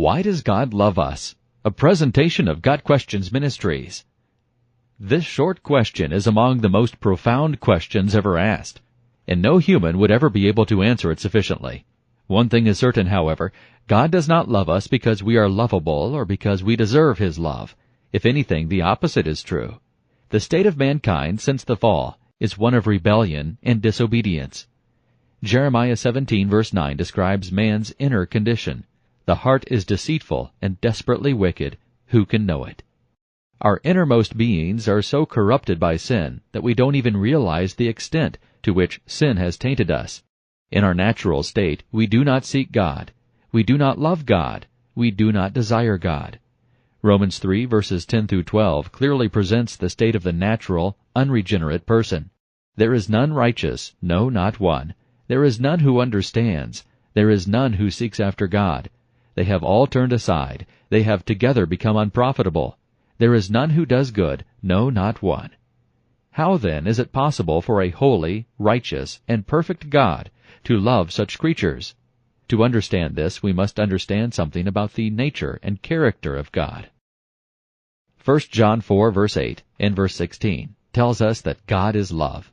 Why does God love us? A presentation of Got Questions Ministries. This short question is among the most profound questions ever asked, and no human would ever be able to answer it sufficiently. One thing is certain, however, God does not love us because we are lovable or because we deserve His love. If anything, the opposite is true. The state of mankind since the fall is one of rebellion and disobedience. Jeremiah 17 verse 9 describes man's inner condition. The heart is deceitful and desperately wicked. Who can know it? Our innermost beings are so corrupted by sin that we don't even realize the extent to which sin has tainted us. In our natural state, we do not seek God. We do not love God. We do not desire God. Romans 3 verses 10 through 12 clearly presents the state of the natural, unregenerate person. There is none righteous, no, not one. There is none who understands. There is none who seeks after God. They have all turned aside. They have together become unprofitable. There is none who does good, no, not one. How then is it possible for a holy, righteous, and perfect God to love such creatures? To understand this, we must understand something about the nature and character of God. 1 John 4 verse 8 and verse 16 tells us that God is love.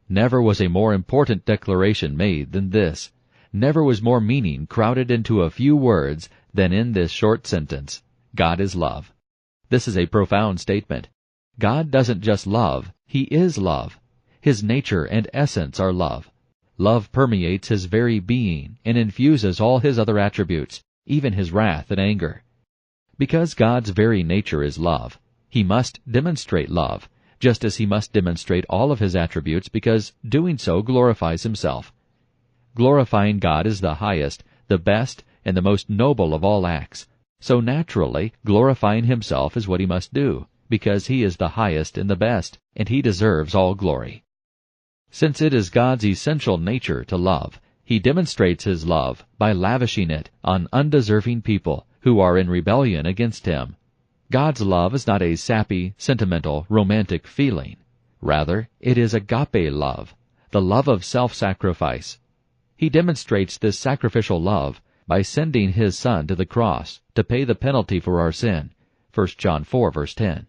Never was a more important declaration made than this. Never was more meaning crowded into a few words than in this short sentence. God is love. This is a profound statement. God doesn't just love, He is love. His nature and essence are love. Love permeates His very being and infuses all His other attributes, even His wrath and anger. Because God's very nature is love, He must demonstrate love, just as He must demonstrate all of His attributes, because doing so glorifies Himself. Glorifying God is the highest, the best, and the most noble of all acts. So naturally, glorifying Himself is what He must do, because He is the highest and the best, and He deserves all glory. Since it is God's essential nature to love, He demonstrates His love by lavishing it on undeserving people who are in rebellion against Him. God's love is not a sappy, sentimental, romantic feeling. Rather, it is agape love, the love of self-sacrifice. He demonstrates this sacrificial love by sending His Son to the cross to pay the penalty for our sin, 1 John 4 verse 10,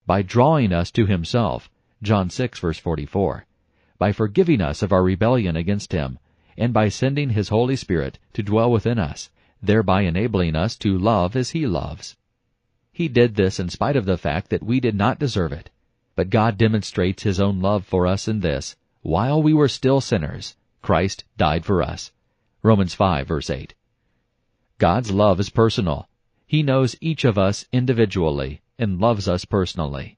by drawing us to Himself, John 6 verse 44, by forgiving us of our rebellion against Him, and by sending His Holy Spirit to dwell within us, thereby enabling us to love as He loves. He did this in spite of the fact that we did not deserve it. But God demonstrates His own love for us in this: while we were still sinners, Christ died for us. Romans 5 verse 8. God's love is personal. He knows each of us individually and loves us personally.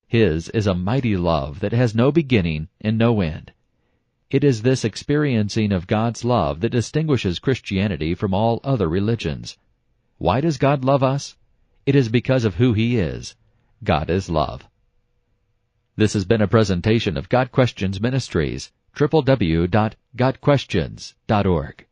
His is a mighty love that has no beginning and no end. It is this experiencing of God's love that distinguishes Christianity from all other religions. Why does God love us? It is because of who He is. God is love. This has been a presentation of Got Questions Ministries, www.gotquestions.org.